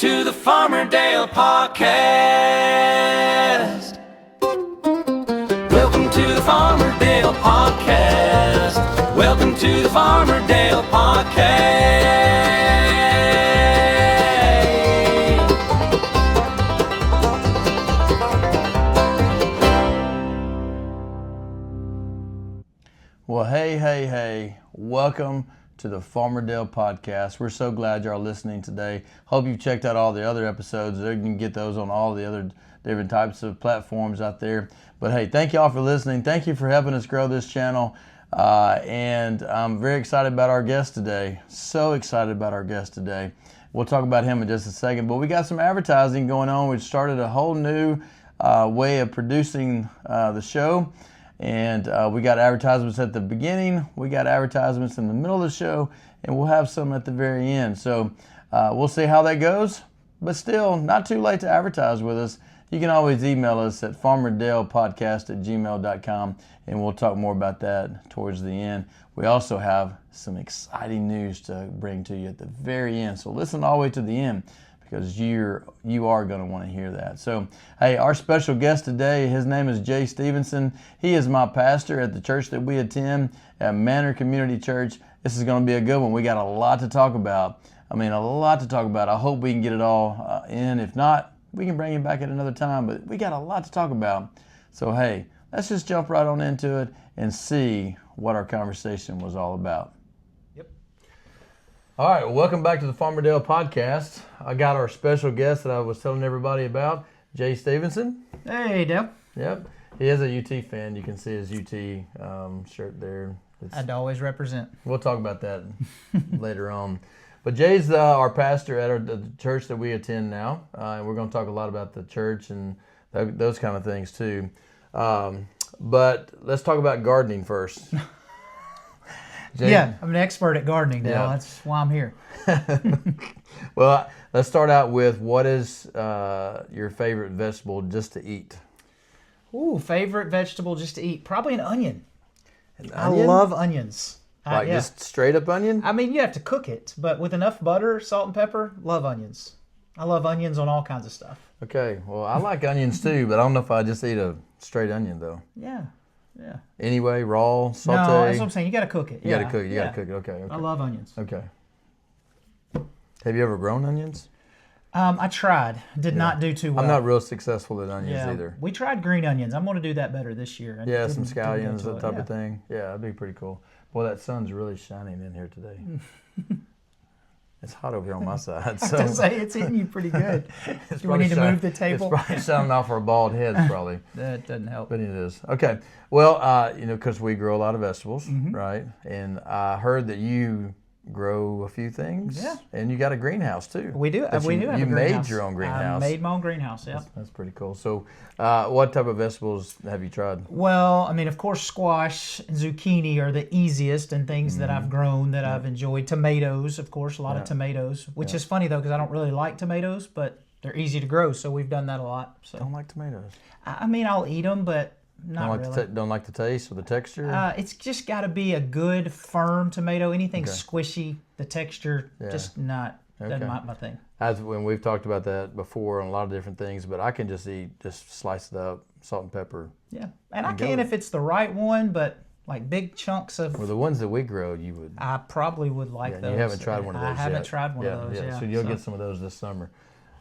to the Farmerdale Podcast. Welcome to the Farmerdale Podcast. Welcome to the Farmerdale Podcast. Well, hey. Welcome to the Farmerdale Podcast. We're so glad y'all listening today. Hope you've checked out all the other episodes. You can get those on all the other different types of platforms out there. But hey, thank y'all for listening. Thank you for helping us grow this channel. And I'm very excited about our guest today. So excited about our guest today. We'll talk about him in just a second. But we got some advertising going on. We started a whole new way of producing the show. And we got advertisements at the beginning, we got advertisements in the middle of the show, and we'll have some at the very end. So we'll see how that goes, but still not too late to advertise with us. You can always email us at farmerdalepodcast@gmail.com, and we'll talk more about that towards the end. We also have some exciting news to bring to you at the very end, so listen all the way to the end, because you are going to want to hear that. So, hey, our special guest today, his name is Jay Stephenson. He is my pastor at the church that we attend, at Manor Community Church. This is going to be a good one. We got a lot to talk about. I hope we can get it all in. If not, we can bring him back at another time, but we got a lot to talk about. So, hey, let's just jump right on into it and see what our conversation was all about. All right, well, welcome back to the Farmerdale Podcast. I got our special guest that I was telling everybody about, Jay Stephenson. Hey, Dale. Yep, he is a UT fan. You can see his UT shirt there. I'd always represent. We'll talk about that later on. But Jay's our pastor at the church that we attend now, and we're going to talk a lot about the church and those kind of things too. But let's talk about gardening first. Jay? Yeah, I'm an expert at gardening, Dale. Yeah. That's why I'm here. Well, let's start out with what is your favorite vegetable just to eat? Ooh, favorite vegetable just to eat? Probably an onion. An onion? I love onions. Like just straight up onion? I mean, you have to cook it, but with enough butter, salt, and pepper, love onions. I love onions on all kinds of stuff. Okay, well, I like onions too, but I don't know if I just eat a straight onion though. Yeah. Anyway, raw, saute. No, that's what I'm saying. You got to cook it. You got to cook it. You got to cook it. Okay. I love onions. Okay. Have you ever grown onions? I tried. Did not do too well. I'm not real successful at onions either. We tried green onions. I'm going to do that better this year. Some scallions, that type of thing. Yeah, that'd be pretty cool. Boy, that sun's really shining in here today. It's hot over here on my side. So. I have to say, it's hitting you pretty good. Do we need to move the table? It's probably shining off our bald heads, probably. That doesn't help. But it is. Okay. Well, because we grow a lot of vegetables, right? And I heard that you grow a few things. Yeah. And you got a greenhouse, too. We do. We do have a greenhouse. You made your own greenhouse. I made my own greenhouse, yeah. That's pretty cool. So what type of vegetables have you tried? Well, I mean, of course, squash and zucchini are the easiest and things that I've grown that I've enjoyed. Tomatoes, of course, a lot of tomatoes, which is funny, though, because I don't really like tomatoes, but they're easy to grow, so we've done that a lot. So. Don't like tomatoes? I mean, I'll eat them, but not really. Don't like the taste or the texture? It's just got to be a good, firm tomato. Anything squishy, the texture, just not my thing. When we've talked about that before on a lot of different things, but I can just slice it up, salt and pepper. Yeah, and I can if it's the right one, but like big chunks of... Well, the ones that we grow, you would... I probably would like those. You haven't tried one of those yet. I haven't tried one of those, yeah. So you'll get some of those this summer.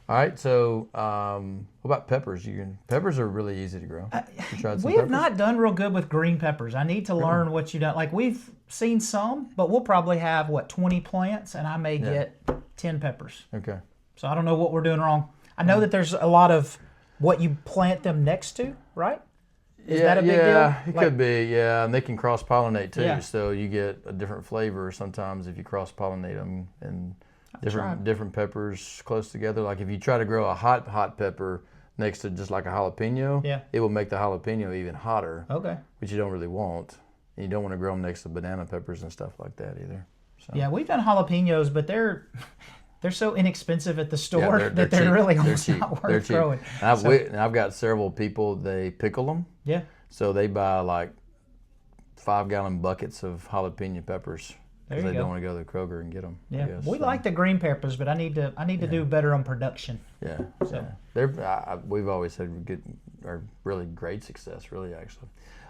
All right, so what about peppers? Peppers are really easy to grow. You tried some we have not done real good with green peppers. I need to learn what you done. Like, we've seen some, but we'll probably have, 20 plants, and I may get 10 peppers. Okay. So I don't know what we're doing wrong. I know that there's a lot of what you plant them next to, right? Is that a big deal? It could be, and they can cross-pollinate too, so you get a different flavor sometimes if you cross-pollinate them, and different peppers close together. Like if you try to grow a hot pepper next to just like a jalapeno, it will make the jalapeno even hotter, which you don't really want. And you don't want to grow them next to banana peppers and stuff like that either. So. Yeah, we've done jalapenos, but they're so inexpensive at the store that they're really almost not worth growing. And I've got several people, they pickle them. Yeah. So they buy like 5-gallon buckets of jalapeno peppers because they don't want to go to the Kroger and get them. Yeah, we like the green peppers, but I need to do better on production. Yeah, so we've always had good or really great success, really actually.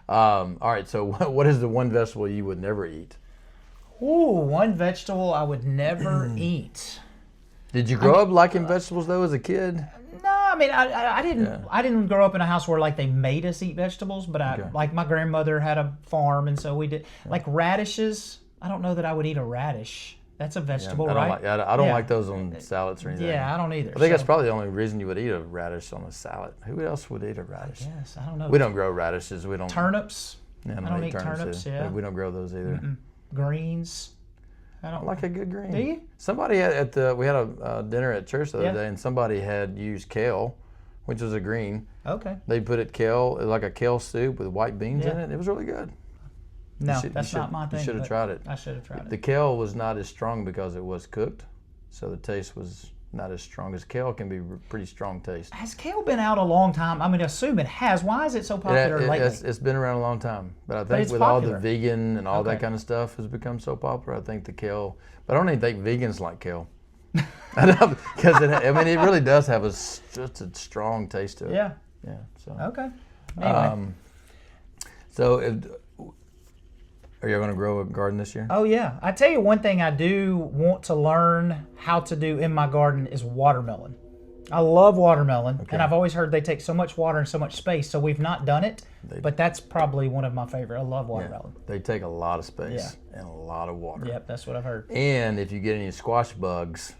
All right, so what is the one vegetable you would never eat? Ooh, one vegetable I would never eat. Did you grow up liking vegetables though as a kid? No, I mean I didn't. Yeah. I didn't grow up in a house where like they made us eat vegetables, but like my grandmother had a farm, and so we did. Like radishes, I don't know that I would eat a radish. That's a vegetable, right? I don't like those on salads or anything. Yeah, I don't either. I think that's probably the only reason you would eat a radish on a salad. Who else would eat a radish? Yes, I don't know. We don't grow radishes. We don't. Turnips. Yeah, I don't eat turnips. Yeah. We don't grow those either. Greens. I don't like a good green. Do you? Somebody we had a dinner at church the other day, and somebody had used kale, which was a green. Okay. They put it like a kale soup with white beans in it. It was really good. No, that's not my thing. You should have tried it. I should have tried it. The kale was not as strong because it was cooked, so the taste was not as strong as kale can be. Pretty strong taste. Has kale been out a long time? I mean, I assume it has. Why is it so popular lately? It's been around a long time, but I think with all the vegan and all that kind of stuff has become so popular. I think the kale, but I don't even think vegans like kale. Because it really does have just a strong taste to it. Yeah. Yeah. So. Okay. Anyway. Are you going to grow a garden this year? Oh, yeah. I tell you one thing I do want to learn how to do in my garden is watermelon. I love watermelon, and I've always heard they take so much water and so much space, so we've not done it, but that's probably one of my favorite. I love watermelon. Yeah, they take a lot of space and a lot of water. Yep, that's what I've heard. And if you get any squash bugs,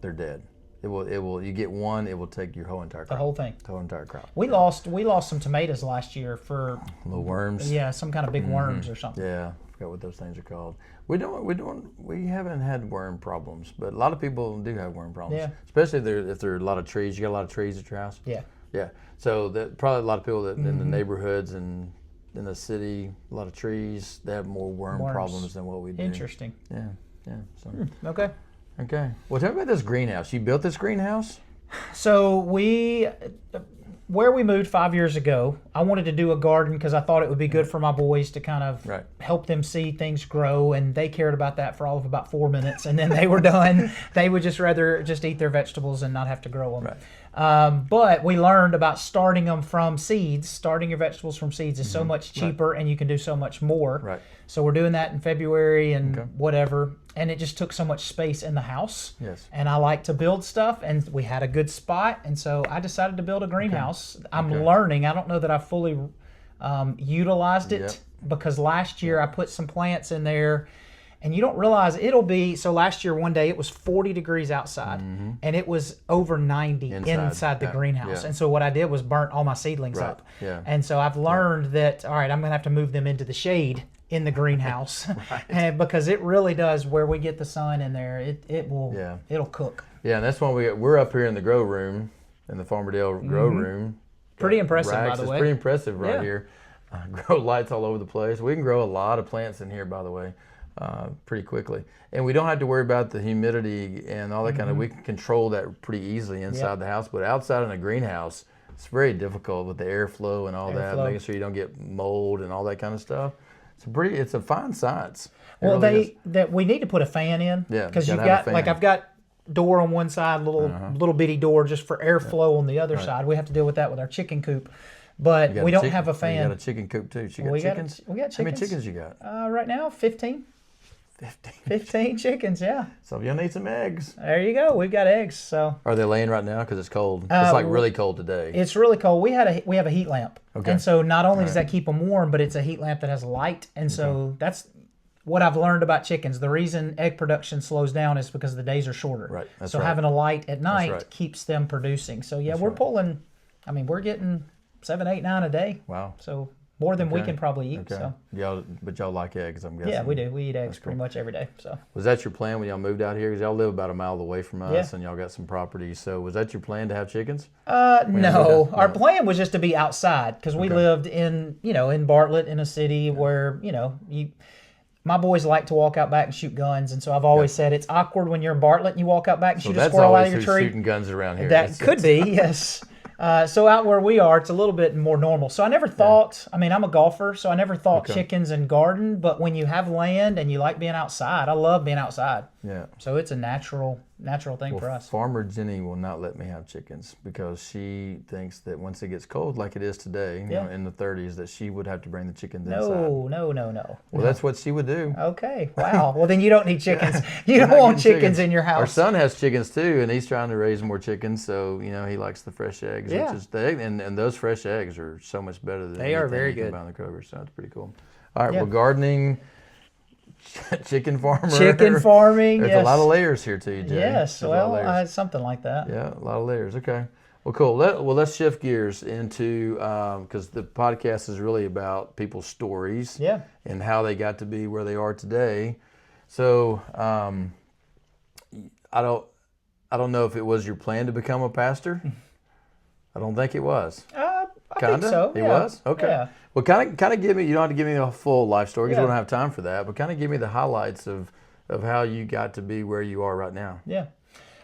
they're dead. It will. You get one, it will take your whole entire crop. The whole thing. The whole entire crop. We lost some tomatoes last year for little worms. Yeah, some kind of big worms or something. Yeah, I forgot what those things are called. We haven't had worm problems, but a lot of people do have worm problems. Yeah. Especially if there are a lot of trees. You got a lot of trees at your house. Yeah. Yeah. So probably a lot of people that in the neighborhoods and in the city, a lot of trees, they have more worms problems than what we do. Interesting. Yeah. Yeah. So. Okay. Okay. Well, tell me about this greenhouse. You built this greenhouse? So where we moved 5 years ago, I wanted to do a garden because I thought it would be good for my boys to kind of help them see things grow, and they cared about that for all of about 4 minutes, and then they were done. They would just rather just eat their vegetables and not have to grow them. Right. But we learned about starting them from seeds. Starting your vegetables from seeds is so much cheaper, and you can do so much more. Right. So we're doing that in February and whatever. And it just took so much space in the house. Yes. And I like to build stuff, and we had a good spot, and so I decided to build a greenhouse. I'm learning. I don't know that I fully utilized it because last year I put some plants in there, and you don't realize so last year one day it was 40 degrees outside, and it was over 90 inside the greenhouse. And so what I did was burnt all my seedlings up. Yeah. And so I've learned that, all right, I'm going to have to move them into the shade in the greenhouse. And because it really does, where we get the sun in there, it'll cook. Yeah, and that's when we're up here in the grow room, in the Farmerdale grow room. Pretty impressive, by the way. It's pretty impressive here. Grow lights all over the place. We can grow a lot of plants in here, by the way, pretty quickly. And we don't have to worry about the humidity and all that kind of, we can control that pretty easily inside the house. But outside in a greenhouse, it's very difficult with the airflow and all that, making sure you don't get mold and all that kind of stuff. It's a fine science. Well, we need to put a fan in. Yeah, because you've got I've got door on one side, little bitty door just for airflow on the other side. We have to deal with that with our chicken coop, but we don't have a fan. You got a chicken coop too. You got chickens. We got chickens. How many chickens you got? Right now, 15. 15 chickens, yeah. So you'll need some eggs. There you go. We've got eggs. So are they laying right now? Because it's cold. It's like really cold today. It's really cold. We have a heat lamp, and so not only does that keep them warm, but it's a heat lamp that has light, and so that's what I've learned about chickens. The reason egg production slows down is because the days are shorter. Right. That's so having a light at night keeps them producing. So we're pulling. I mean, we're getting 7, 8, 9 a day. Wow. So more than we can probably eat. Okay. So. But y'all like eggs, I'm guessing. Yeah, we do. We eat eggs pretty much every day. So. Was that your plan when y'all moved out here? Because y'all live about a mile away from us, and y'all got some property. So was that your plan to have chickens? No. Our plan was just to be outside because we lived in Bartlett, in a city where my boys like to walk out back and shoot guns, and so I've always said it's awkward when you're in Bartlett and you walk out back and shoot a squirrel out of your tree. Shooting guns around here. That could be, yes. So out where we are, it's a little bit more normal. So I never thought, I mean, I'm a golfer, so I never thought chickens and garden, but when you have land and you like being outside, I love being outside. Yeah. So it's a natural thing for us. Farmer Jenny will not let me have chickens because she thinks that once it gets cold, like it is today, you know, in the 30s, that she would have to bring the chickens inside. No. Well, that's what she would do. Okay. Wow. Well, then you don't need chickens. You don't want chickens in your house. Our son has chickens too, and he's trying to raise more chickens. So he likes the fresh eggs. Yeah. Which is and those fresh eggs are so much better than they are very you can good. buy in the Kroger. So that's pretty cool. All right. Well, gardening. Chicken farming. There's a lot of layers here to you, Jay. Yes, well, I had something like that. Yeah, a lot of layers. Okay. Well, cool. Let's shift gears into, because the podcast is really about people's stories and how they got to be where they are today. So I don't know if it was your plan to become a pastor. I don't think it was. I think so. It was? Okay. Yeah. Well, kind of give me, you don't have to give me a full life story because we don't have time for that, but kind of give me the highlights of how you got to be where you are right now. Yeah.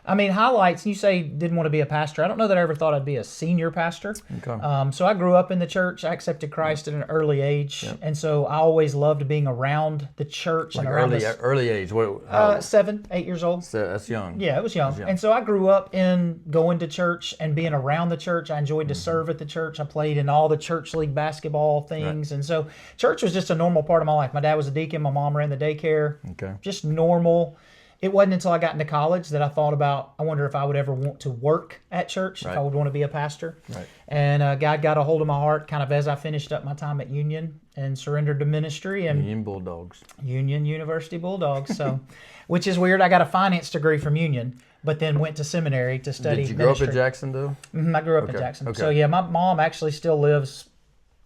I mean, highlights, you say didn't want to be a pastor. I don't know that I ever thought I'd be a senior pastor. Okay. So I grew up in the church. I accepted Christ at an early age. Yep. And so I always loved being around the church. Like and around early age? What? 7, 8 years old. So that's young. Yeah, it was young. And so I grew up in going to church and being around the church. I enjoyed to serve at the church. I played in all the church league basketball things. Right. And so church was just a normal part of my life. My dad was a deacon. My mom ran the daycare. Okay. Just normal. It wasn't until I got into college that I thought about, I wonder if I would ever want to work at church, if I would want to be a pastor. Right. And God got a hold of my heart kind of as I finished up my time at Union and surrendered to ministry. And Union Bulldogs. Union University Bulldogs. So, which is weird. I got a finance degree from Union, but then went to seminary to study ministry. Did you ministry. grow up in Jackson, though? Mm-hmm, I grew up in Jackson. Okay. So, yeah, my mom actually still lives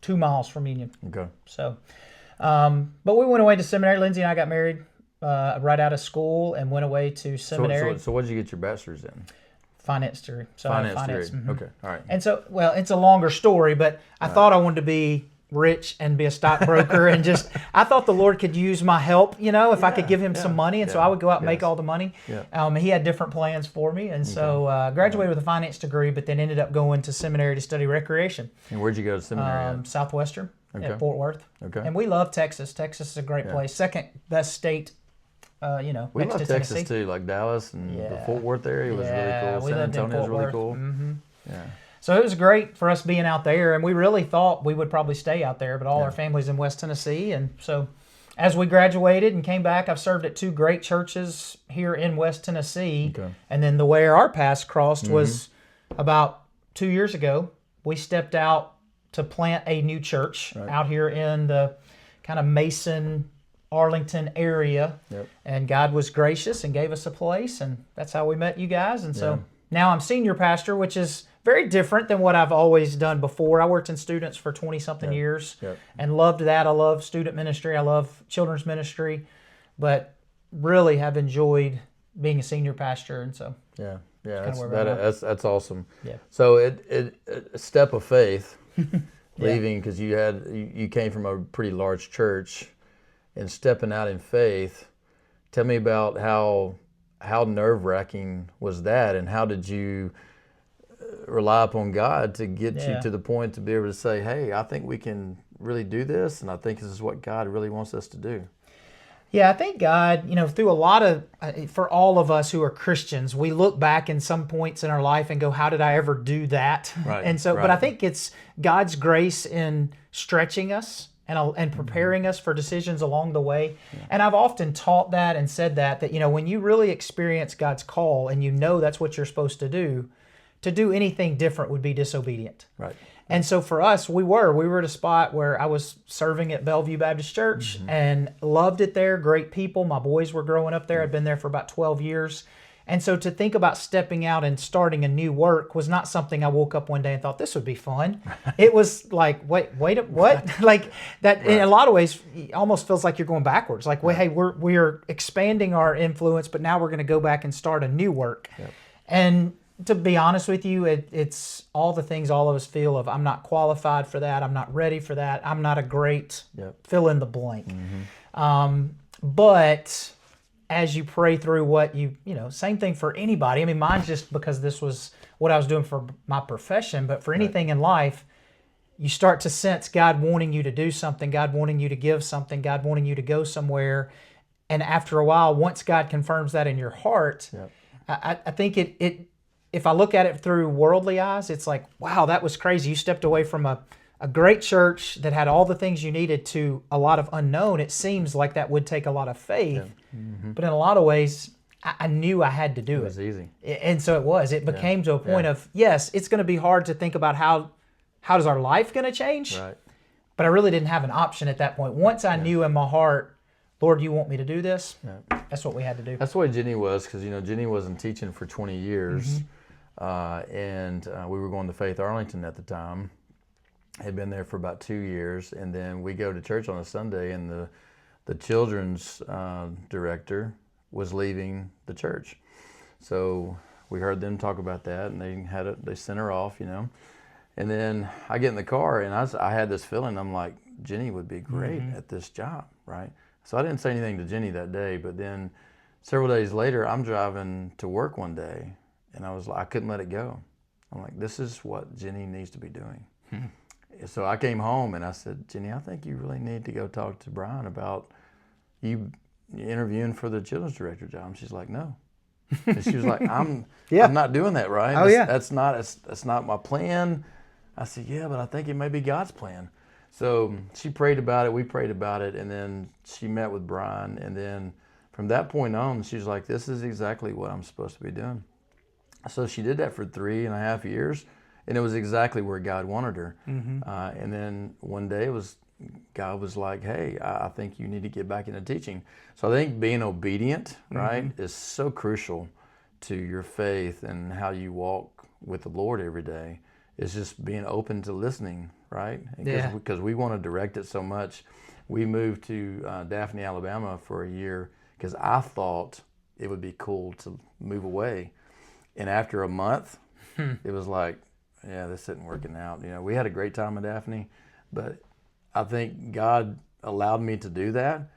2 miles from Union. Okay. So, but we went away to seminary. Lindsay and I got married right out of school and went away to seminary. So what did you get your bachelor's in? Finance degree. So finance degree. Mm-hmm. Okay, all right. And so, well, it's a longer story, but I thought I wanted to be rich and be a stockbroker and just, I thought the Lord could use my help, if I could give him some money. And so I would go out and make all the money. Yeah. He had different plans for me. And so graduated with a finance degree, but then ended up going to seminary to study recreation. And where'd you go to seminary Southwestern at Fort Worth. Okay. And we love Texas. Texas is a great place. Second best state. We love next to Texas Tennessee. too, like Dallas and the Fort Worth area was really cool. We San lived in Antonio was Fort really Worth. cool. Mm-hmm. Yeah. So it was great for us being out there, and we really thought we would probably stay out there, but all our family's in West Tennessee. And so as we graduated and came back, I've served at 2 great churches here in West Tennessee. Okay. And then the way our paths crossed was about 2 years ago. We stepped out to plant a new church out here in the kind of Mason, Arlington area. Yep. And God was gracious and gave us a place, and that's how we met you guys. And so now I'm senior pastor, which is very different than what I've always done before. I worked in students for 20-something years and loved that. I love student ministry. I love children's ministry, but really have enjoyed being a senior pastor. And so that's awesome. Yeah. So it a step of faith, leaving because you came from a pretty large church. And stepping out in faith, tell me about how nerve-wracking was that, and how did you rely upon God to get you to the point to be able to say, hey, I think we can really do this, and I think this is what God really wants us to do? Yeah, I think God, through a lot of, for all of us who are Christians, we look back in some points in our life and go, how did I ever do that? Right, and so, but I think it's God's grace in stretching us and preparing us for decisions along the way. Yeah. And I've often taught that and said that when you really experience God's call and that's what you're supposed to do anything different would be disobedient. Right. And so for us, we were at a spot where I was serving at Bellevue Baptist Church and loved it there. Great people. My boys were growing up there. I'd been there for about 12 years. And so to think about stepping out and starting a new work was not something I woke up one day and thought this would be fun. It was like, wait, what? Like that in a lot of ways, it almost feels like you're going backwards. Like, hey, we're expanding our influence, but now we're going to go back and start a new work. Yep. And to be honest with you, it's all the things all of us feel of, I'm not qualified for that. I'm not ready for that. I'm not a great fill in the blank. But as you pray through what same thing for anybody. I mean, mine's just because this was what I was doing for my profession, but for anything in life, you start to sense God wanting you to do something, God wanting you to give something, God wanting you to go somewhere. And after a while, once God confirms that in your heart, I think it if I look at it through worldly eyes, it's like, wow, that was crazy. You stepped away from a great church that had all the things you needed to a lot of unknown. It seems like that would take a lot of faith. But in a lot of ways, I knew I had to do it. It was easy. And so it was. It became to a point of, yes, it's going to be hard to think about how is our life going to change? Right. But I really didn't have an option at that point. Once I knew in my heart, Lord, you want me to do this? That's what we had to do. That's the way Jenny was, because Jenny wasn't teaching for 20 years, and we were going to Faith Arlington at the time. Had been there for about 2 years, and then we go to church on a Sunday, and the children's director was leaving the church. So we heard them talk about that, and they sent her off, And then I get in the car, and I had this feeling. I'm like, Jenny would be great at this job, right? So I didn't say anything to Jenny that day, but then several days later, I'm driving to work one day, and I couldn't let it go. I'm like, this is what Jenny needs to be doing. So I came home and I said, Jenny, I think you really need to go talk to Brian about you interviewing for the children's director job. And she's like, no. And she was like, I'm not doing that, right? Oh, yeah. That's not my plan. I said, yeah, but I think it may be God's plan. So she prayed about it, we prayed about it, and then she met with Brian. And then from that point on, she's like, this is exactly what I'm supposed to be doing. So she did that for 3.5 years. And it was exactly where God wanted her. And then one day God was like, hey, I think you need to get back into teaching. So I think being obedient, right, is so crucial to your faith and how you walk with the Lord every day. It's just being open to listening, right? Because we want to direct it so much. We moved to Daphne, Alabama for a year because I thought it would be cool to move away. And after a month, it was like, yeah, this isn't working out. We had a great time in Daphne, but I think God allowed me to do that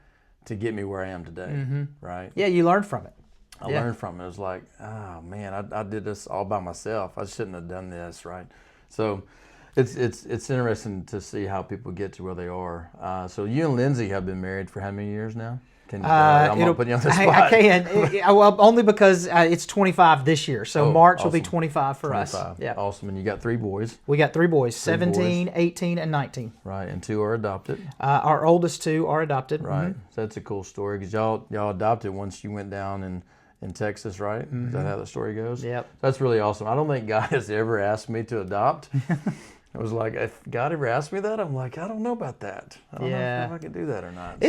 to get me where I am today, right? Yeah, you learned from it. I learned from it. It was like, oh man, I did this all by myself. I shouldn't have done this, right? So it's interesting to see how people get to where they are. So you and Lindsay have been married for how many years now? I'm going to put you on the spot. I can. Well, only because it's 25 this year. So March will be 25 for 25. Us. Yeah. Awesome. And you got 3 boys. We got 3 boys, 17, 18, and 19. Right. And 2 are adopted. Our oldest 2 are adopted. Right. So that's a cool story because y'all adopted once you went down in Texas, right? Is that how the story goes? Yep. That's really awesome. I don't think God has ever asked me to adopt. I was like, if God ever asked me that, I'm like, I don't know about that. I don't know if I could do that or not.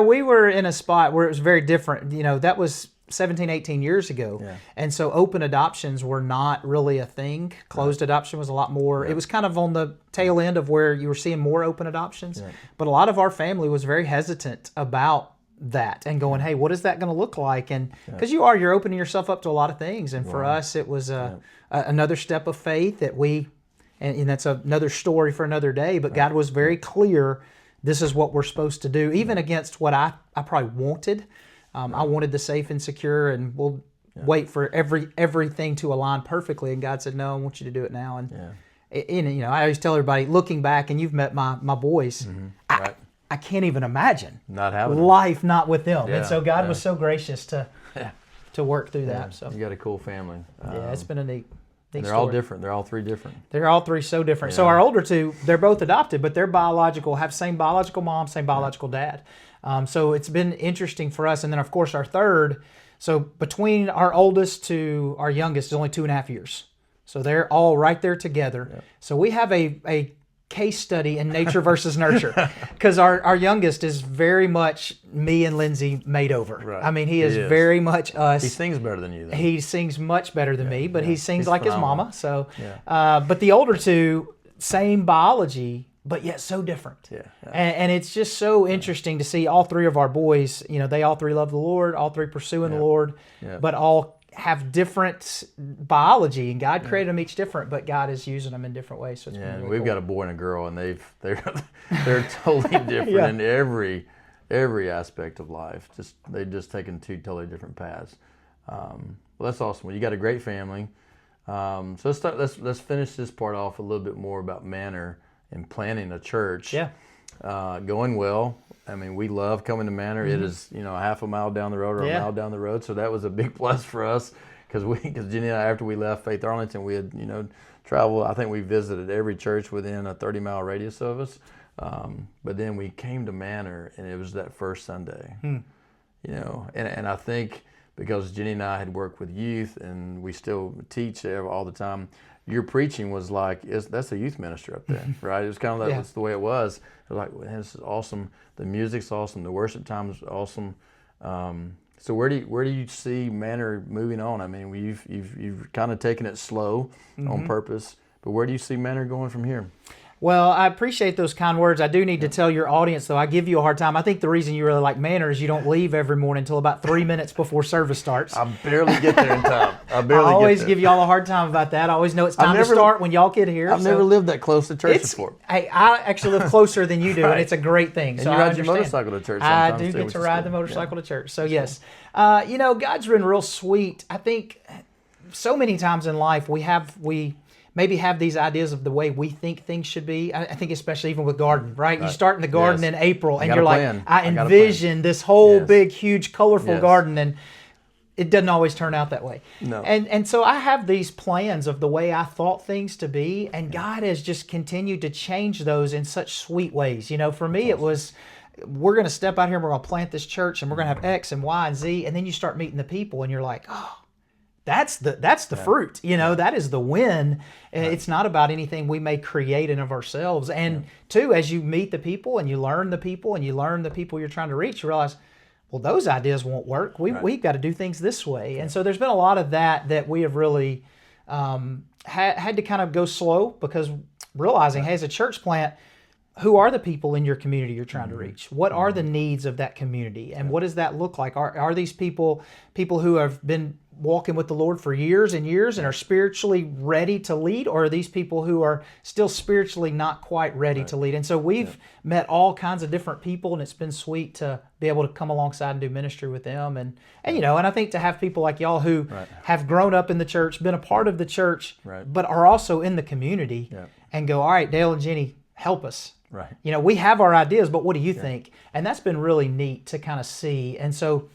We were in a spot where it was very different. That was 17, 18 years ago. Yeah. And so open adoptions were not really a thing. Closed adoption was a lot more. Yeah. It was kind of on the tail end of where you were seeing more open adoptions. Yeah. But a lot of our family was very hesitant about that and going, hey, what is that going to look like? And because you're opening yourself up to a lot of things. And for us, it was another step of faith that we... And that's another story for another day. But God was very clear, this is what we're supposed to do, even against what I probably wanted. I wanted the safe and secure, and we'll wait for everything to align perfectly. And God said, no, I want you to do it now. And I always tell everybody, looking back, and you've met my boys, I can't even imagine not having life not with them. Yeah. And so God was so gracious to work through that. So you got a cool family. It's been a neat. And they're all different. They're all 3 different. They're all 3 so different. Yeah. So our older 2, they're both adopted, but they're have same biological mom, same biological dad. So it's been interesting for us. And then, of course, our third, so between our oldest to our youngest is only 2.5 years. So they're all right there together. Yep. So we have a case study in nature versus nurture because our youngest is very much me and Lindsay made over. Right. I mean, he is very much us. He sings better than you, though. He sings much better than me, but he sings like phenomenal. His mama. So, but the older 2, same biology, but yet so different. Yeah. And it's just so interesting to see all 3 of our boys. They all 3 love the Lord, all 3 pursuing the Lord, but all have different biology, and God created them each different, but God is using them in different ways. So it's really we've got a boy and a girl, and they're totally different in every every aspect of life. They've just taken two totally different paths. Well, that's awesome. Well, you got a great family. So let's finish this part off a little bit more about Manor and planning a church. Yeah. Going well. I mean, we love coming to Manor. It is, a half a mile down the road or a mile down the road. So that was a big plus for us because Jenny and I, after we left Faith Arlington, we had, traveled. I think we visited every church within a 30-mile radius of us. But then we came to Manor, and it was that first Sunday. And I think because Jenny and I had worked with youth, and we still teach all the time, your preaching was like, that's a youth minister up there, right? It was kind of that's the way it was. It was like, man, this is awesome. The music's awesome. The worship time is awesome. So where do you see Manor moving on? I mean, you've kind of taken it slow on purpose, but where do you see Manor going from here? Well, I appreciate those kind words. I do need to tell your audience, though, I give you a hard time. I think the reason you really like Manor is you don't leave every morning until about 3 minutes before service starts. I barely get there in time. I always give y'all a hard time about that. I always know it's time to start when y'all get here. I've never lived that close to church before. I actually live closer than you do, and it's a great thing. And you ride your motorcycle to church sometimes. I do get to ride the motorcycle to church. So, yes. God's been real sweet. I think so many times in life we maybe have these ideas of the way we think things should be. I think especially even with garden, right? You start in the garden in April, and you're like, I envision this whole big, huge, colorful garden, and it doesn't always turn out that way. No. And so I have these plans of the way I thought things to be, and God has just continued to change those in such sweet ways. For me, it was, we're going to step out here and we're going to plant this church, and we're going to have X and Y and Z, and then you start meeting the people, and you're like, oh, that's the fruit, that is the win. Right. It's not about anything we may create in of ourselves. And two, as you meet the people and you learn the people and you learn the people you're trying to reach, you realize, well, those ideas won't work. We've got to do things this way. And so there's been a lot of that we have really had to kind of go slow, because realizing, hey, as a church plant, who are the people in your community you're trying to reach? What are the needs of that community? And what does that look like? Are these people who have been walking with the Lord for years and years and are spiritually ready to lead, or are these people who are still spiritually not quite ready to lead? And so we've met all kinds of different people, and it's been sweet to be able to come alongside and do ministry with them. And I think to have people like y'all who have grown up in the church, been a part of the church, but are also in the community, and go, all right, Dale and Jenny, help us. Right. We have our ideas, but what do you think? And that's been really neat to kind of see. And so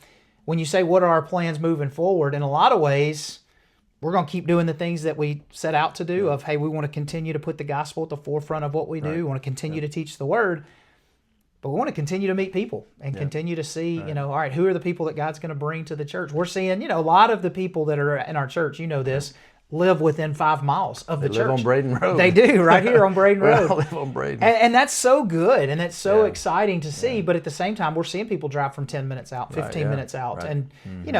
when you say, what are our plans moving forward? In a lot of ways, we're going to keep doing the things that we set out to do of, hey, we want to continue to put the gospel at the forefront of what we do. We want to continue to teach the word, but we want to continue to meet people and continue to see, all right, who are the people that God's going to bring to the church? We're seeing, a lot of the people that are in our church, this, live within 5 miles of the church. They live on Braden Road. They do, right here on Braden Road. I live on Braden. And that's so good, and that's so exciting to see. But at the same time, we're seeing people drive from 10 minutes out, 15 minutes out. And,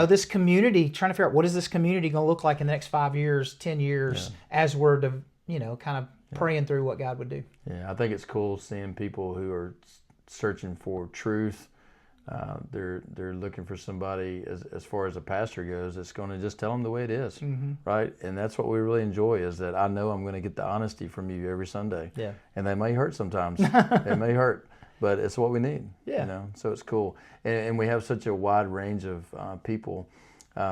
this community, trying to figure out what is this community going to look like in the next 5 years, 10 years, as we're, kind of praying through what God would do. Yeah, I think it's cool seeing people who are searching for truth. They're looking for somebody, as far as a pastor goes, that's going to just tell them the way it is, right? And that's what we really enjoy, is that I know I'm going to get the honesty from you every Sunday. Yeah. And they may hurt sometimes. It may hurt, but it's what we need. Yeah. So it's cool. And we have such a wide range of people,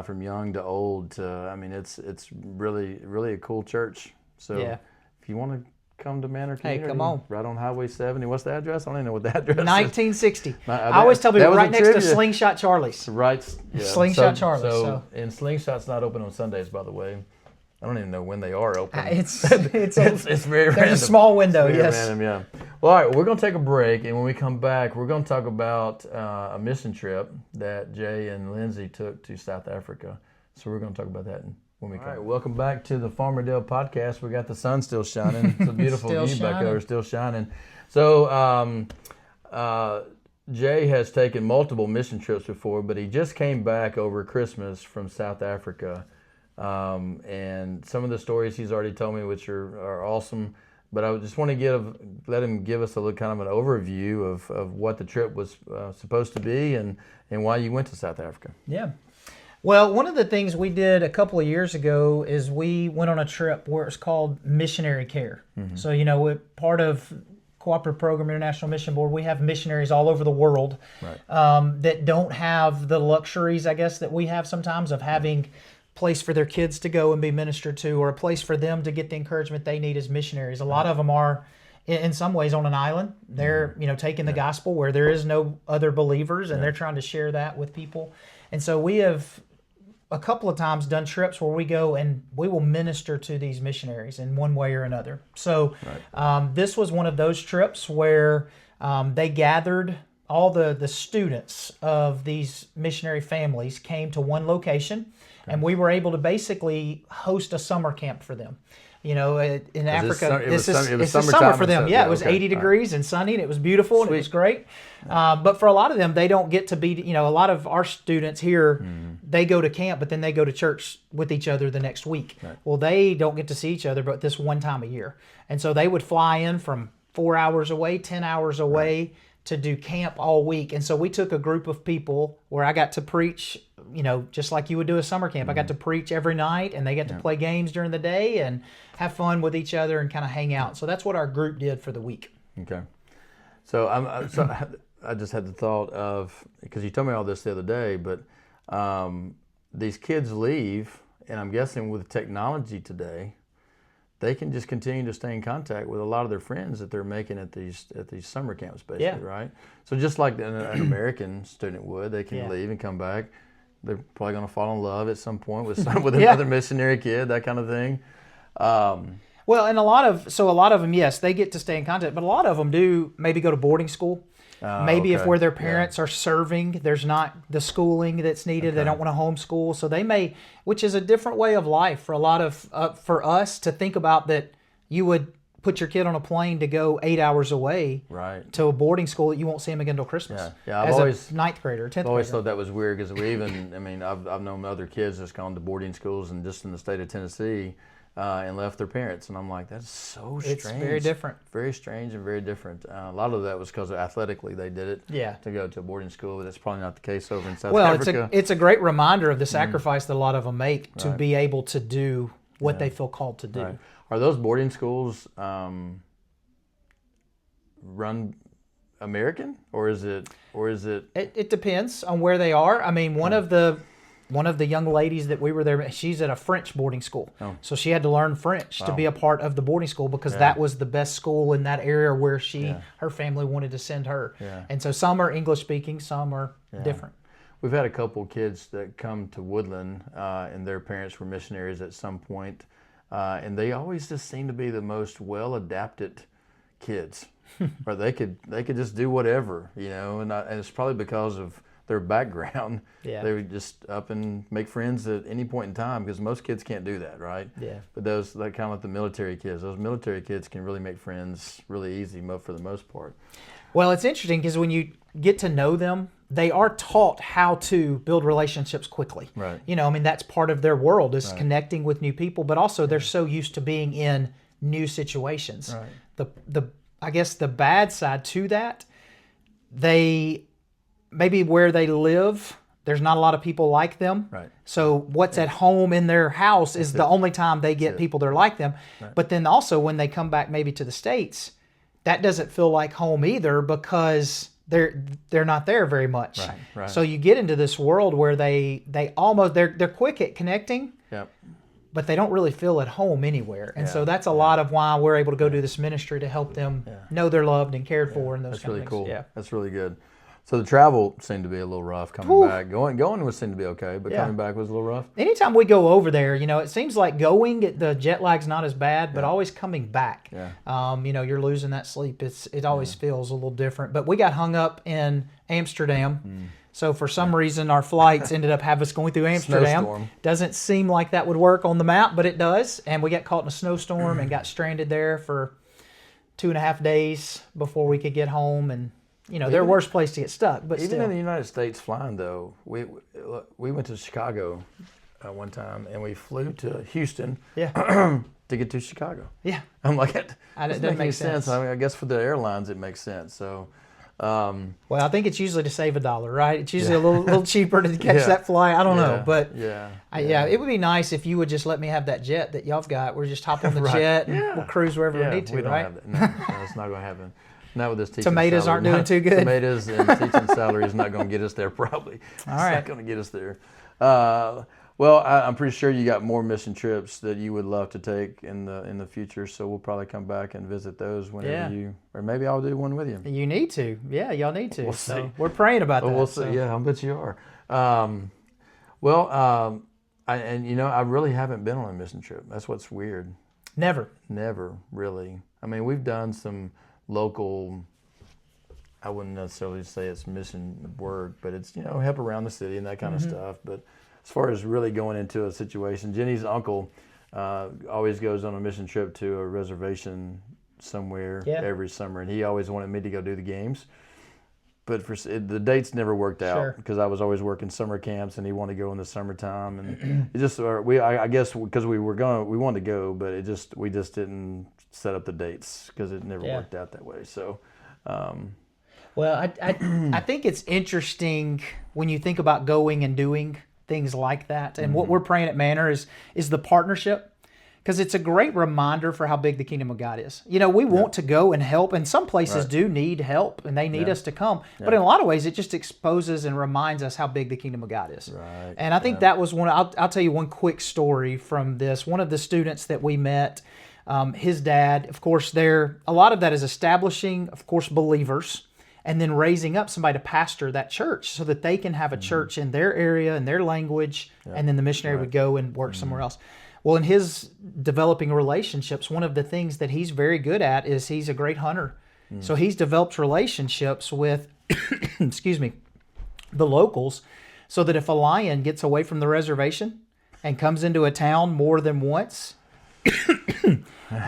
from young to old to, it's really, really a cool church. So if you want to come to Manor Community. Hey, come on. Right on Highway 70. What's the address? I don't even know what the address is. 1960. I always tell people right next to Slingshot Charlie's. Right. Yeah. Slingshot Charlie's. And Slingshot's not open on Sundays, by the way. I don't even know when they are open. It's very random. There's a small window, it's very random, yeah. Well, all right, we're going to take a break, and when we come back, we're going to talk about a mission trip that Jay and Lindsay took to South Africa. So we're going to talk about that when we come. All right, welcome back to the Farmer Dale podcast. We got the sun still shining. It's a beautiful view back there, still shining. So Jay has taken multiple mission trips before, but he just came back over Christmas from South Africa. And some of the stories he's already told me, which are awesome. But I just want to let him give us a little kind of an overview of what the trip was supposed to be and why you went to South Africa. Yeah. Well, one of the things we did a couple of years ago is we went on a trip where it's called missionary care. Mm-hmm. So, part of Cooperative Program International Mission Board, we have missionaries all over the world Right. that don't have the luxuries, I guess, that we have sometimes of having a place for their kids to go and be ministered to, or a place for them to get the encouragement they need as missionaries. A lot of them are, in some ways, on an island. They're taking the gospel where there is no other believers, and they're trying to share that with people. And so we have a couple of times done trips where we go and we will minister to these missionaries in one way or another. So this was one of those trips where they gathered all the students of these missionary families came to one location, and we were able to basically host a summer camp for them. In Africa, it's summer for them. Yeah, it was 80 degrees and sunny, and it was beautiful, and it was great. But for a lot of them, they don't get to be, a lot of our students here, they go to camp, but then they go to church with each other the next week. Right. Well, they don't get to see each other but this one time a year. And so they would fly in from 4 hours away, 10 hours away to do camp all week. And so we took a group of people where I got to preach, just like you would do a summer camp. I got to preach every night, and they got to play games during the day and have fun with each other and kind of hang out. So that's what our group did for the week. Okay. So I just had the thought of, because you told me all this the other day, but these kids leave, and I'm guessing with technology today, they can just continue to stay in contact with a lot of their friends that they're making at these summer camps, basically, right? So just like an American student would, they can leave and come back. They're probably going to fall in love at some point with another missionary kid, that kind of thing. Well, and a lot of them, yes, they get to stay in contact, but a lot of them do maybe go to boarding school. Maybe if where their parents are serving, there's not the schooling that's needed. They don't want to homeschool, so they may, which is a different way of life for a lot of for us to think about, that you would put your kid on a plane to go 8 hours away to a boarding school that you won't see him again until Christmas. Yeah. I've as always a ninth grader, 10th grader. I've always thought that was weird, because I've known other kids that's gone to boarding schools and just in the state of Tennessee. And left their parents, and I'm like, that's so strange. It's very different. Very strange and very different. A lot of that was because athletically they did it. Yeah. To go to a boarding school, but that's probably not the case over in South Africa. Well, it's a great reminder of the sacrifice that a lot of them make to be able to do what they feel called to do. Right. Are those boarding schools run American, or is it? It depends on where they are. I mean, one of the young ladies that we were there, she's at a French boarding school. Oh. So she had to learn French to be a part of the boarding school, because that was the best school in that area where her family wanted to send her. Yeah. And so some are English speaking, some are different. We've had a couple kids that come to Woodland, and their parents were missionaries at some point, and they always just seem to be the most well-adapted kids. Or they could just do whatever, and it's probably because of their background. Yeah. They would just up and make friends at any point in time, because most kids can't do that, right? Yeah. But those, like kind of like the military kids, those military kids can really make friends really easy for the most part. Well, it's interesting because when you get to know them, they are taught how to build relationships quickly. Right. That's part of their world is connecting with new people, but also they're so used to being in new situations. Right. I guess the bad side to that, maybe where they live, there's not a lot of people like them. Right. So what's at home in their house is the only time they get people that are like them. Right. But then also when they come back maybe to the States, that doesn't feel like home either, because they're not there very much. Right. So you get into this world where they're quick at connecting. Yep. But they don't really feel at home anywhere. And so that's a lot of why we're able to go do this ministry, to help them know they're loved and cared for and those kind of things. That's really cool. Yeah. That's really good. So the travel seemed to be a little rough coming back. Going was seemed to be okay, but coming back was a little rough. Anytime we go over there, it seems like going, the jet lag's not as bad, but always coming back, you're losing that sleep. It always feels a little different. But we got hung up in Amsterdam. So for some reason, our flights ended up having us going through Amsterdam. Snowstorm. Doesn't seem like that would work on the map, but it does. And we got caught in a snowstorm and got stranded there for 2.5 days before we could get home. And they're a worse place to get stuck. But even in the United States, flying though, we went to Chicago one time, and we flew to Houston. Yeah. To get to Chicago. Yeah. I'm like, it doesn't make sense. I guess for the airlines it makes sense. So. Well, I think it's usually to save $1, right? It's usually a little cheaper to catch that flight. I don't know, but it would be nice if you would just let me have that jet that y'all got. We're just hop on the jet and we'll cruise wherever we need to, we don't right? have that. No, it's not going to happen. Not with this teaching tomatoes salary. aren't doing too good. Tomatoes and teaching salary is not going to get us there probably. All right. It's not going to get us there. Well, I'm pretty sure you got more mission trips that you would love to take in the future. So we'll probably come back and visit those whenever or maybe I'll do one with you. You need to. Yeah, y'all need to. We'll so see. we're praying about that. We'll see. So. Yeah, I bet you are. I really haven't been on a mission trip. That's what's weird. Never Really. I mean, we've done some local, I wouldn't necessarily say it's mission work, but it's, help around the city and that kind of stuff. But as far as really going into a situation, Jenny's uncle always goes on a mission trip to a reservation somewhere every summer, and he always wanted me to go do the games. But the dates never worked out because I was always working summer camps, and he wanted to go in the summertime, and it just I guess because we wanted to go, but we just didn't set up the dates because it never worked out that way. So, well, I think it's interesting when you think about going and doing things like that, and what we're praying at Manor is the partnership. Because it's a great reminder for how big the kingdom of God is. We want to go and help, and some places do need help, and they need us to come. But in a lot of ways, it just exposes and reminds us how big the kingdom of God is. Right. And I think that was one. I'll tell you one quick story from this. One of the students that we met, his dad, of course, a lot of that is establishing, of course, believers, and then raising up somebody to pastor that church so that they can have a church in their area and their language, and then the missionary would go and work somewhere else. Well, in his developing relationships, one of the things that he's very good at is he's a great hunter. So he's developed relationships with, the locals, so that if a lion gets away from the reservation and comes into a town more than once,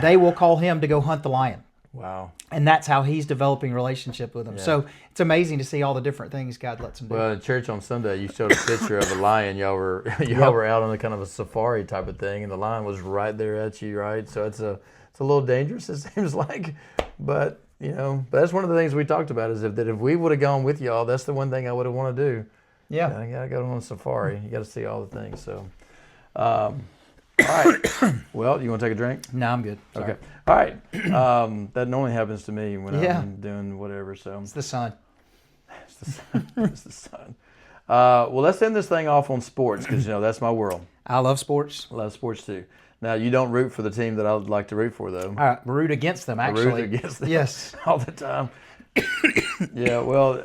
they will call him to go hunt the lion. Wow. And that's how he's developing a relationship with them. Yeah. So it's amazing to see all the different things God lets him do. Well, in church on Sunday, you showed a picture of a lion. Y'all were out on a kind of a safari type of thing, and the lion was right there at you, right? So it's a little dangerous, it seems like. But that's one of the things we talked about is if we would have gone with y'all, that's the one thing I would have wanted to do. Yeah. You got to go on a safari. You got to see all the things. So, all right. Well, you want to take a drink? No, I'm good. Sorry. Okay. All right. That normally happens to me when I'm doing whatever. So it's the sun. It's the sun. Well, let's end this thing off on sports because that's my world. I love sports. I love sports too. Now you don't root for the team that I would like to root for though. All right, root against them actually. Root against them. Yes. All the time. Yeah. Well.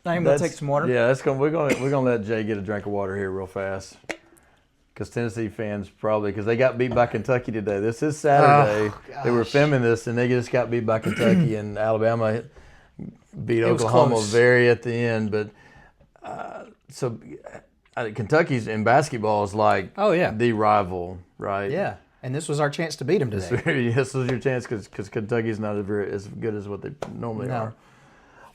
I'm gonna take some water. Yeah. We're gonna let Jay get a drink of water here real fast. Because Tennessee fans because they got beat by Kentucky today. This is Saturday. They were filming this, and they just got beat by Kentucky, and Alabama beat Oklahoma very at the end. But Kentucky's in basketball is like the rival, right? Yeah, and this was our chance to beat them today. This was your chance because Kentucky's not as good as what they normally are.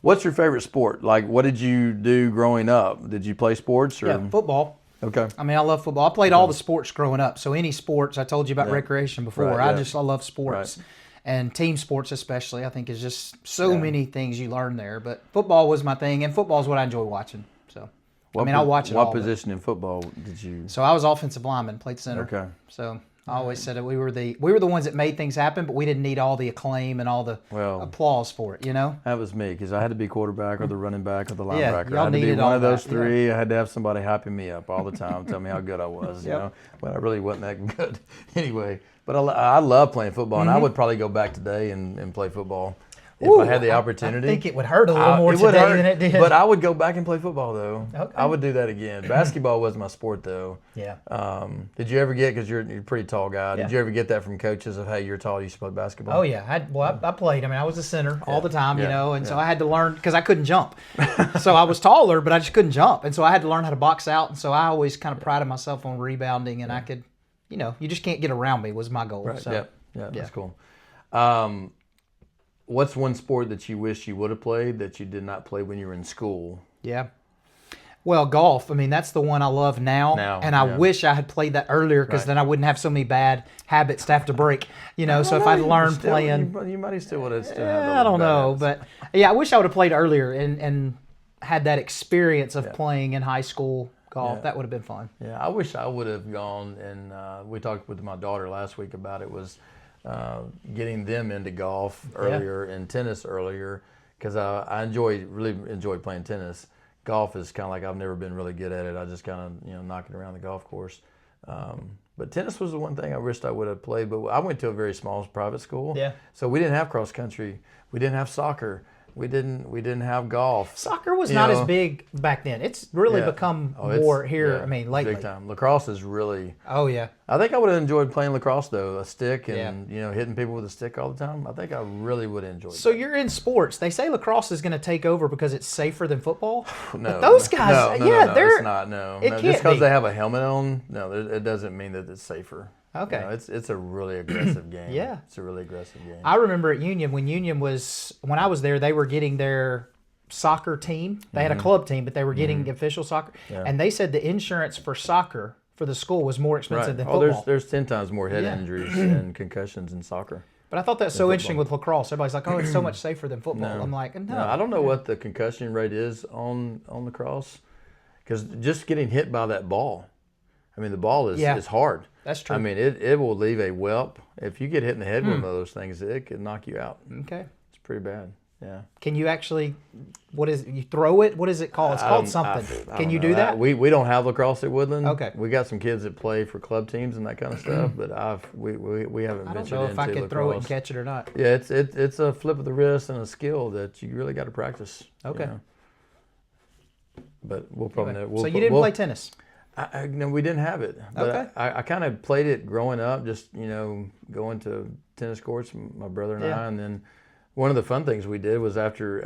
What's your favorite sport? Like, what did you do growing up? Did you play sports? Or? Yeah, football. Okay. I mean, I love football. I played all the sports growing up. So any sports, I told you about recreation before. Right, I love sports. Right. And team sports especially, I think is just so many things you learn there. But football was my thing, and football is what I enjoy watching. So, I'll watch it all. What position in football did you? So I was offensive lineman, played center. Okay. So I always said that we were the ones that made things happen, but we didn't need all the acclaim and all the applause for it, That was me because I had to be quarterback or the running back or the linebacker. Y'all I had to needed be one of those that. three. I had to have somebody hyping me up all the time, tell me how good I was, when I really wasn't that good. Anyway, but I love playing football, and I would probably go back today and play football. If I had the opportunity. I think it would hurt a little more today than it did. But I would go back and play football, though. Okay. I would do that again. Basketball was my sport, though. Yeah. Did you ever get, because you're a pretty tall guy, did you ever get that from coaches of, hey, you're tall, you should play basketball? Oh, yeah. I played. I mean, I was a center all the time, and so I had to learn, because I couldn't jump. So I was taller, but I just couldn't jump. And so I had to learn how to box out. And so I always kind of prided myself on rebounding, and I could, you just can't get around me was my goal. Right. So, That's cool. What's one sport that you wish you would have played that you did not play when you were in school? Yeah. Well, golf. I mean, that's the one I love now. And I wish I had played that earlier because then I wouldn't have so many bad habits to have to break. So if I'd learned playing. You might still would have had I don't know. But I wish I would have played earlier and had that experience of playing in high school golf. That would have been fun. Yeah, I wish I would have gone, and we talked with my daughter last week about it, was getting them into golf earlier and tennis earlier, because I really enjoy playing tennis. Golf is kind of like I've never been really good at it. I just kind of knock it around the golf course. But tennis was the one thing I wished I would have played. But I went to a very small private school, so we didn't have cross country. We didn't have soccer. We didn't have golf. Soccer was not as big back then. It's really become more here. I mean, lately. Big time. Lacrosse is really. Oh yeah. I think I would have enjoyed playing lacrosse though, a stick and hitting people with a stick all the time. I think I really would have enjoyed. So that. You're in sports. They say lacrosse is going to take over because it's safer than football. No, but those guys, no, they're it's not. No, it can't just because be. they have a helmet on, it doesn't mean that it's safer. Okay. It's a really aggressive game. Yeah. It's a really aggressive game. I remember at Union, when I was there, they were getting their soccer team. They had a club team, but they were getting official soccer. Yeah. And they said the insurance for soccer for the school was more expensive than football. There's 10 times more head injuries and concussions in soccer. But I thought that's so interesting with lacrosse. Everybody's like, oh, it's so much safer than football. No. I'm like, no. I don't know what the concussion rate is on lacrosse, because just getting hit by that ball, I mean, the ball is hard. That's true. I mean, it will leave a whelp. If you get hit in the head with one of those things, it could knock you out. Okay. It's pretty bad. Yeah. Can you actually, you throw it? What is it called? It's called something. Can you do that? We don't have lacrosse at Woodland. Okay. We got some kids that play for club teams and that kind of stuff, but we haven't ventured into lacrosse. I don't know if I can throw it and catch it or not. Yeah, it's a flip of the wrist and a skill that you really got to practice. Okay. But we'll probably know. So you didn't play tennis? No, we didn't have it. But okay. I kind of played it growing up, just going to tennis courts, my brother and I, and then one of the fun things we did was after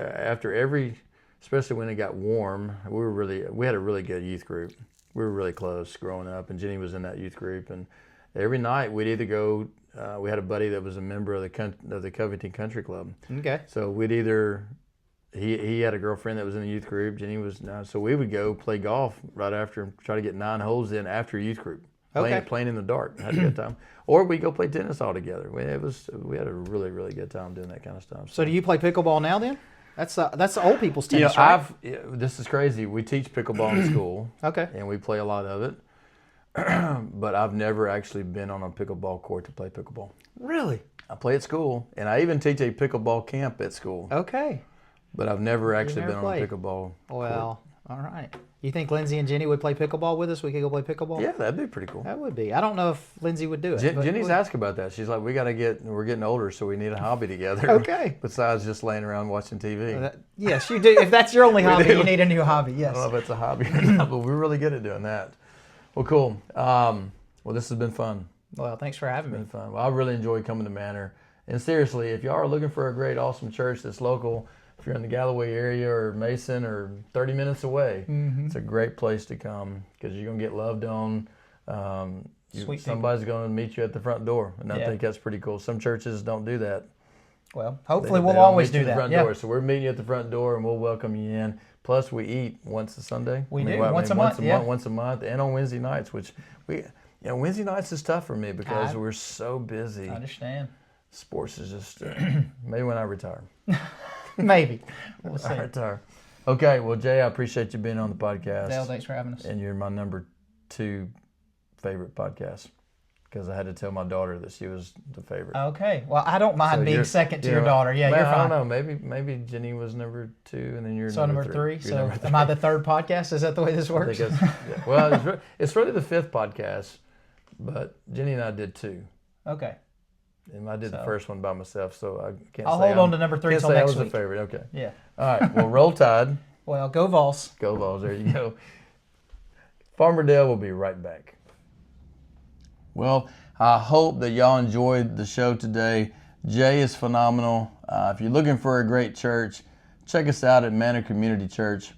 every, especially when it got warm, we had a really good youth group. We were really close growing up, and Jenny was in that youth group. And every night we'd either go. We had a buddy that was a member of the Covington Country Club. Okay. So we'd either. He had a girlfriend that was in the youth group. Jenny was so we would go play golf right after and try to get 9 holes in after youth group. Playing in the dark. Had a good time. Or we go play tennis all together. We had a really, really good time doing that kind of stuff. So do you play pickleball now then? That's the old people's tennis, right? This is crazy. We teach pickleball in school. Okay. And we play a lot of it. But I've never actually been on a pickleball court to play pickleball. Really? I play at school, and I even teach a pickleball camp at school. Okay. But I've never actually been on a pickleball court. Well, all right. You think Lindsay and Jenny would play pickleball with us? We could go play pickleball? Yeah, that'd be pretty cool. That would be. I don't know if Lindsay would do it. Jenny's asked about that. She's like, we're getting older, so we need a hobby together. Okay. Besides just laying around watching TV. Yes, you do. If that's your only hobby, you need a new hobby, yes. I don't know if it's a hobby or not, but we're really good at doing that. Well, cool. Well, this has been fun. Well, thanks for having me. It's been fun. Well, I really enjoyed coming to Manor. And seriously, if y'all are looking for a great, awesome church that's local, if you're in the Galloway area or Mason or 30 minutes away, it's a great place to come because you're going to get loved on. Somebody's going to meet you at the front door, and I think that's pretty cool. Some churches don't do that. Well, hopefully we'll always do that. Front door. So we're meeting you at the front door, and we'll welcome you in. Plus, we eat once a Sunday. Once a month. Once a month, and on Wednesday nights, which Wednesday nights is tough for me because we're so busy. I understand. Sports is just maybe when I retire. Maybe. We'll see. I retire. Okay, well, Jay, I appreciate you being on the podcast. Dale, thanks for having us. And you're my number 2 favorite podcast because I had to tell my daughter that she was the favorite. Okay. Well, I don't mind being second to your daughter. Yeah, you're fine. I don't know. Maybe Jenny was number 2, and then you're number 3. So number 3. Am I the 3rd podcast? Is that the way this works? I think well, it's really the 5th podcast, but Jenny and I did 2. Okay. And I did the first one by myself, so I can't I'll say hold on to number 3 until next week. I was the favorite. Okay. Yeah. All right. Well, roll Tide. Well, go Vols. Go Vols. There you go. Farmer Dale will be right back. Well, I hope that y'all enjoyed the show today. Jay is phenomenal. If you're looking for a great church, check us out at Manor Community Church,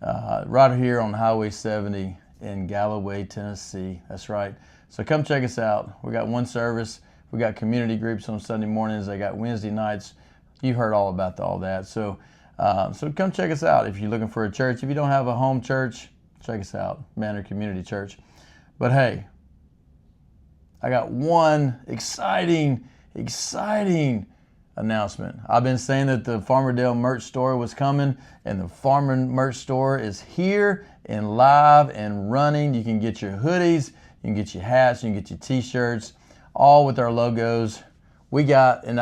right here on Highway 70 in Galloway, Tennessee. That's right. So come check us out. We got one service. We got community groups on Sunday mornings. They got Wednesday nights. You heard all about all that. So come check us out if you're looking for a church. If you don't have a home church, check us out, Manor Community Church. But hey, I got one exciting announcement. I've been saying that the Farmerdale merch store was coming, and the Farmer merch store is here and live and running. You can get your hoodies, you can get your hats, you can get your t-shirts, all with our logos. we got, and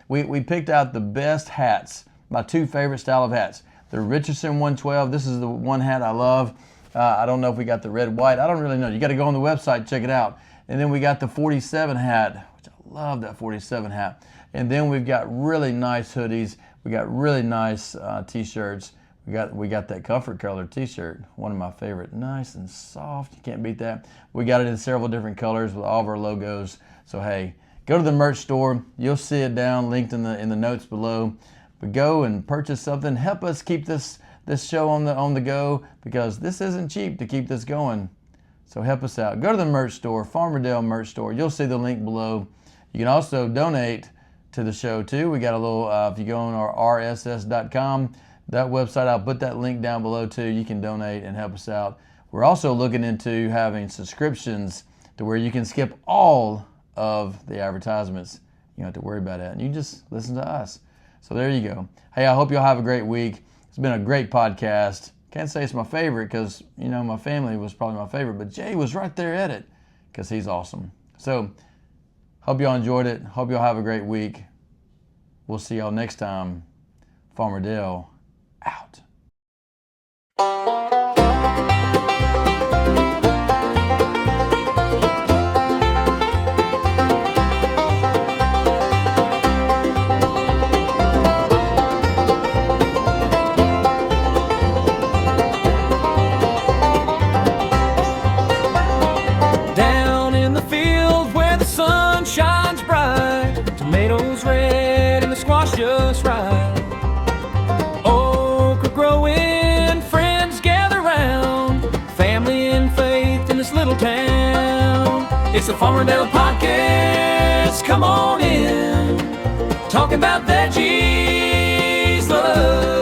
we picked out the best hats, my two favorite style of hats. The Richardson 112, this is the one hat I love. I don't know if we got the red, white. I don't really know. You got to go on the website and check it out. And then we got the 47 hat, which I love that 47 hat. And then we've got really nice hoodies. We got really nice t-shirts. We got that comfort color t-shirt, one of my favorite. Nice and soft. You can't beat that. We got it in several different colors with all of our logos. So hey, go to the merch store. You'll see it down linked in the notes below. But go and purchase something. Help us keep this show on the go, because this isn't cheap to keep this going. So help us out. Go to the merch store, Farmer Dale merch store. You'll see the link below. You can also donate to the show too. We got a little, if you go on our rss.com, that website, I'll put that link down below too. You can donate and help us out. We're also looking into having subscriptions to where you can skip all of the advertisements. You don't have to worry about that. And you just listen to us. So there you go. Hey, I hope y'all have a great week. It's been a great podcast. Can't say it's my favorite because, you know, my family was probably my favorite, but Jay was right there at it because he's awesome. So hope y'all enjoyed it. Hope y'all have a great week. We'll see y'all next time. Farmer Dale out. Down in the field where the sun shines bright, tomatoes red and the squash just right. Okra growing, friends gather round, family and faith in this little town. It's the Farmer Dale Podcast, come on in, talking about veggies, love.